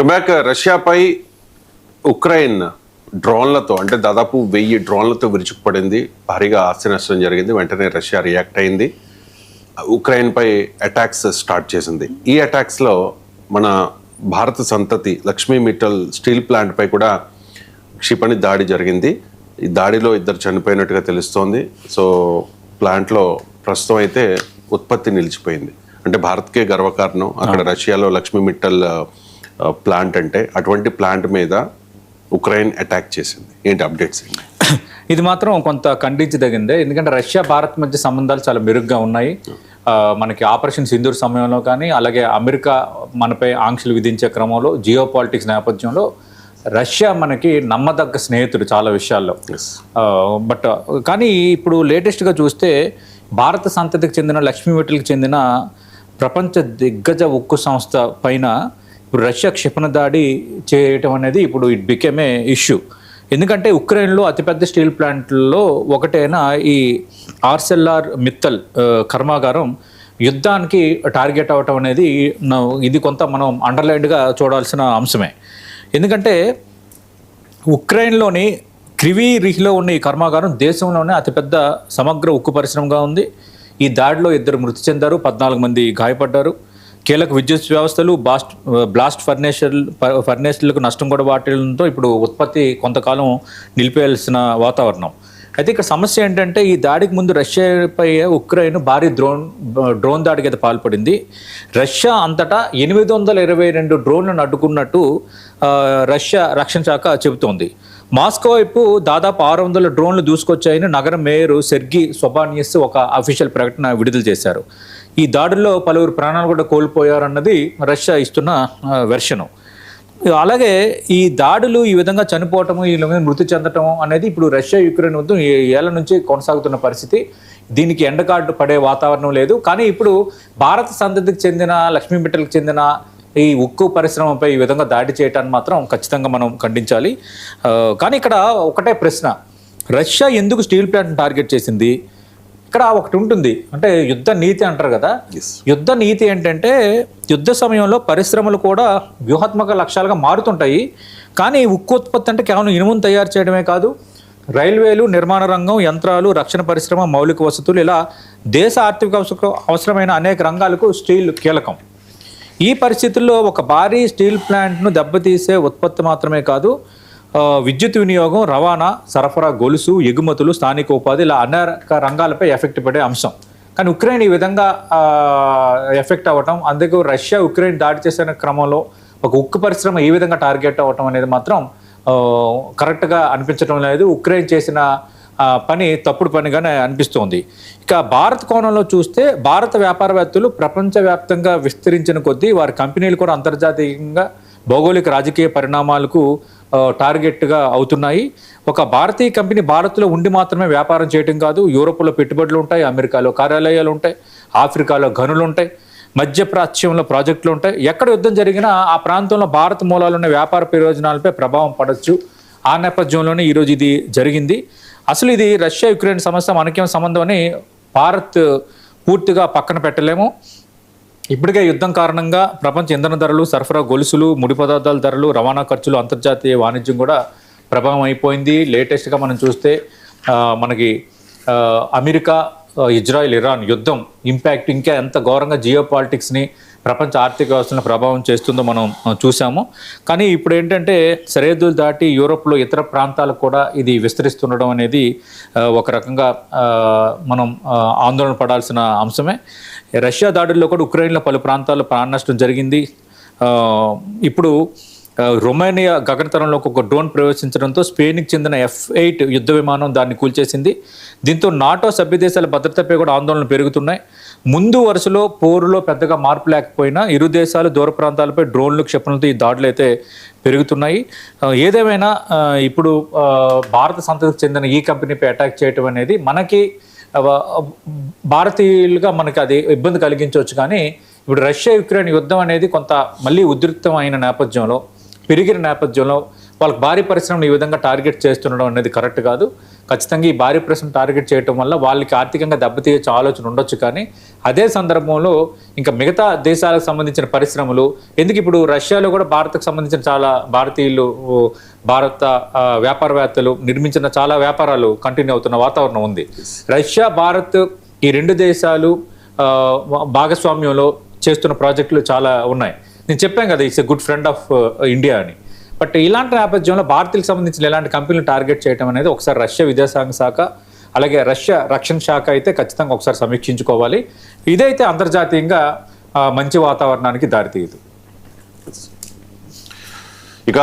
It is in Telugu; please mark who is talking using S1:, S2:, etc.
S1: Welcome back. రష్యాపై ఉక్రెయిన్ డ్రోన్లతో అంటే దాదాపు 1000 డ్రోన్లతో విరుచుకుపడింది. భారీగా ఆస్తి నష్టం జరిగింది. వెంటనే రష్యా రియాక్ట్ అయింది, ఉక్రెయిన్పై అటాక్స్ స్టార్ట్ చేసింది. ఈ అటాక్స్లో మన భారత సంతతి లక్ష్మీ మిట్టల్ స్టీల్ ప్లాంట్ పై కూడా క్షిపణి దాడి జరిగింది. ఈ దాడిలో 2 చనిపోయినట్టుగా తెలుస్తోంది. సో ప్లాంట్లో ప్రస్తుతం అయితే ఉత్పత్తి నిలిచిపోయింది. అంటే భారత్కే గర్వకారణం అక్కడ రష్యాలో లక్ష్మీ మిట్టల్ ప్లాంట్ అంటే. అటువంటి ప్లాంట్ మీద ఉక్రెయిన్ అటాక్ చేసింది. ఏంటి అప్డేట్స్?
S2: ఇది మాత్రం కొంత ఖండించదగిందే. ఎందుకంటే రష్యా భారత్ మధ్య సంబంధాలు చాలా మెరుగ్గా ఉన్నాయి. మనకి ఆపరేషన్ సింధూర్ సమయంలో కానీ, అలాగే అమెరికా మనపై ఆంక్షలు విధించే క్రమంలో, జియో పాలిటిక్స్ నేపథ్యంలో రష్యా మనకి నమ్మదగ్గ స్నేహితుడు చాలా విషయాల్లో. బట్ కానీ ఇప్పుడు లేటెస్ట్గా చూస్తే భారత సంతతికి చెందిన లక్ష్మీ మిట్టల్కి చెందిన ప్రపంచ దిగ్గజ ఉక్కు సంస్థ పైన ఇప్పుడు రష్యా క్షిపణి దాడి చేయటం అనేది ఇప్పుడు ఇట్ బికెమ్ ఏ ఇష్యూ. ఎందుకంటే ఉక్రెయిన్లో అతిపెద్ద స్టీల్ ప్లాంట్లలో ఒకటైన ఈ ఆర్సెల్ఆర్ మిత్తల్ కర్మాగారం యుద్ధానికి టార్గెట్ అవ్వటం అనేది ఇది కొంత మనం అండర్లైన్డ్గా చూడాల్సిన అంశమే. ఎందుకంటే ఉక్రెయిన్లోని క్రివీ రిహ్లో ఉన్న ఈ కర్మాగారం దేశంలోనే అతిపెద్ద సమగ్ర ఉక్కు పరిశ్రమగా ఉంది. ఈ దాడిలో 2 మృతి చెందారు, 14 మంది గాయపడ్డారు. కీలక విద్యుత్ వ్యవస్థలు, బ్లాస్ట్ ఫర్నేస్లకు నష్టం కూడా వాటితో ఇప్పుడు ఉత్పత్తి కొంతకాలం నిలిపేయాల్సిన వాతావరణం. అయితే ఇక్కడ సమస్య ఏంటంటే ఈ దాడికి ముందు రష్యాపై ఉక్రెయిన్ భారీ డ్రోన్ దాడికి అయితే పాల్పడింది. రష్యా అంతటా 822 డ్రోన్లను అడ్డుకున్నట్టు రష్యా రక్షణ శాఖ చెబుతోంది. మాస్కో వైపు దాదాపు 600 డ్రోన్లు దూసుకొచ్చాయని నగర మేయర్ సెర్గీ సోబానియస్ ఒక అఫీషియల్ ప్రకటన విడుదల చేశారు. ఈ దాడుల్లో పలువురు ప్రాణాలు కూడా కోల్పోయారన్నది రష్యా ఇస్తున్న వెర్షను. అలాగే ఈ దాడులు ఈ విధంగా చనిపోవటము, వీళ్ళ మీద మృతి చెందటం అనేది ఇప్పుడు రష్యా యుక్రెయిన్ యుద్ధం ఏళ్ల నుంచి కొనసాగుతున్న పరిస్థితి. దీనికి ఎండకార్డు పడే వాతావరణం లేదు. కానీ ఇప్పుడు భారత సంతతికి చెందిన లక్ష్మీ మిట్టల్కి చెందిన ఈ ఉక్కు పరిశ్రమపై ఈ విధంగా దాడి చేయటాన్ని మాత్రం ఖచ్చితంగా మనం ఖండించాలి. కానీ ఇక్కడ ఒకటే ప్రశ్న, రష్యా ఎందుకు స్టీల్ ప్లాంట్ని టార్గెట్ చేసింది? ఇక్కడ ఒకటి ఉంటుంది, అంటే యుద్ధ నీతి అంటారు కదా. యుద్ధ నీతి ఏంటంటే యుద్ధ సమయంలో పరిశ్రమలు కూడా వ్యూహాత్మక లక్ష్యాలుగా మారుతుంటాయి. కానీ ఉక్కు ఉత్పత్తి అంటే కేవలం ఇనుమును తయారు చేయడమే కాదు, రైల్వేలు, నిర్మాణ రంగం, యంత్రాలు, రక్షణ పరిశ్రమ, మౌలిక వసతులు, ఇలా దేశ ఆర్థిక అవసరమైన అనేక రంగాలకు స్టీల్ కీలకం. ఈ పరిస్థితుల్లో ఒక భారీ స్టీల్ ప్లాంట్ను దెబ్బతీసే ఉత్పత్తి మాత్రమే కాదు, విద్యుత్ వినియోగం, రవాణా, సరఫరా గొలుసు, ఎగుమతులు, స్థానిక ఉపాధి, ఇలా అనేక రంగాలపై ఎఫెక్ట్ పడే అంశం. కానీ ఉక్రెయిన్ ఈ విధంగా ఎఫెక్ట్ అవ్వటం, అందుకు రష్యా ఉక్రెయిన్ దాడి చేసిన క్రమంలో ఒక ఉక్కు పరిశ్రమ ఈ విధంగా టార్గెట్ అవ్వటం అనేది మాత్రం కరెక్ట్గా అనిపించడం లేదు. ఉక్రెయిన్ చేసిన పని తప్పుడు పనిగానే అనిపిస్తోంది. ఇక భారత్ కోణంలో చూస్తే భారత వ్యాపారవేత్తలు ప్రపంచవ్యాప్తంగా విస్తరించిన కొద్దీ వారి కంపెనీలు కూడా అంతర్జాతీయంగా భౌగోళిక రాజకీయ పరిణామాలకు టార్గెట్గా అవుతున్నాయి. ఒక భారతీయ కంపెనీ భారత్లో ఉండి మాత్రమే వ్యాపారం చేయడం కాదు, యూరోప్లో పెట్టుబడులు ఉంటాయి, అమెరికాలో కార్యాలయాలు ఉంటాయి, ఆఫ్రికాలో గనులు ఉంటాయి, మధ్యప్రాచ్యంలో ప్రాజెక్టులు ఉంటాయి. ఎక్కడ యుద్ధం జరిగినా ఆ ప్రాంతంలో భారత్ మూలాలున్న వ్యాపార ప్రయోజనాలపై ప్రభావం పడవచ్చు. ఆ నేపథ్యంలోనే ఈరోజు ఇది జరిగింది. అసలు ఇది రష్యా యుక్రెయిన్ సమస్య, మనకేం సంబంధం అని భారత్ పూర్తిగా పక్కన పెట్టలేము. ఇప్పటికే యుద్ధం కారణంగా ప్రపంచ ఇంధన ధరలు, సరఫరా గొలుసులు, ముడి పదార్థాల ధరలు, రవాణా ఖర్చులు, అంతర్జాతీయ వాణిజ్యం కూడా ప్రభావం అయిపోయింది. లేటెస్ట్గా మనం చూస్తే మనకి అమెరికా, ఇజ్రాయిల్, ఇరాన్ యుద్ధం ఇంపాక్ట్ ఇంకా ఎంత ఘోరంగా జియో పాలిటిక్స్ని, ప్రపంచ ఆర్థిక వ్యవస్థను ప్రభావం చేస్తుందో మనం చూసాము. కానీ ఇప్పుడు ఏంటంటే సరిహద్దులు దాటి యూరోప్లో ఇతర ప్రాంతాలకు కూడా ఇది విస్తరిస్తుండడం అనేది ఒక రకంగా మనం ఆందోళన పడాల్సిన అంశమే. రష్యా దాడుల్లో కూడా ఉక్రెయిన్లో పలు ప్రాంతాల్లో ప్రాణ నష్టం జరిగింది. ఇప్పుడు రొమేనియా గగనతలంలోకి ఒక డ్రోన్ ప్రవేశించడంతో స్పెయిన్కి చెందిన F-8 యుద్ధ విమానం దాన్ని కూల్చేసింది. దీంతో నాటో సభ్య దేశాల భద్రతపై కూడా ఆందోళనలు పెరుగుతున్నాయి. ముందు వరుసలో పోరులో పెద్దగా మార్పు లేకపోయినా ఇరు దేశాలు దూర ప్రాంతాలపై డ్రోన్లు, క్షిపణులతో ఈ దాడులు అయితే పెరుగుతున్నాయి. ఏదేమైనా ఇప్పుడు భారత సంతతికి చెందిన ఈ కంపెనీపై అటాక్ చేయటం అనేది మనకి భారతీయులుగా మనకి అది ఇబ్బంది కలిగించవచ్చు. కానీ ఇప్పుడు రష్యా యుక్రెయిన్ యుద్ధం అనేది కొంత మళ్ళీ ఉధృతమైన నేపథ్యంలో, పెరిగిన నేపథ్యంలో వాళ్ళకి భారీ పరిశ్రమను ఈ విధంగా టార్గెట్ చేస్తుండడం అనేది కరెక్ట్ కాదు. ఖచ్చితంగా ఈ భారీ ప్రశ్న టార్గెట్ చేయటం వల్ల వాళ్ళకి ఆర్థికంగా దెబ్బతీయచ్చు ఆలోచన ఉండొచ్చు. కానీ అదే సందర్భంలో ఇంకా మిగతా దేశాలకు సంబంధించిన పరిశ్రమలు, ఎందుకు ఇప్పుడు రష్యాలో కూడా భారత్కు సంబంధించిన చాలా భారతీయులు, భారత వ్యాపారవేత్తలు నిర్మించిన చాలా వ్యాపారాలు కంటిన్యూ అవుతున్న వాతావరణం ఉంది. రష్యా, భారత్ ఈ రెండు దేశాలు భాగస్వామ్యంలో చేస్తున్న ప్రాజెక్టులు చాలా ఉన్నాయి. నేను చెప్పాను కదా, it's a good friend of India అని. బట్ ఇలాంటి నేపథ్యంలో భారతీయులకు సంబంధించిన ఇలాంటి కంపెనీలు టార్గెట్ చేయడం అనేది ఒకసారి రష్యా విదేశాంగ శాఖ, అలాగే రష్యా రక్షణ శాఖ అయితే ఖచ్చితంగా ఒకసారి సమీక్షించుకోవాలి. ఇదైతే అంతర్జాతీయంగా మంచి వాతావరణానికి దారితీయదు.
S1: ఇక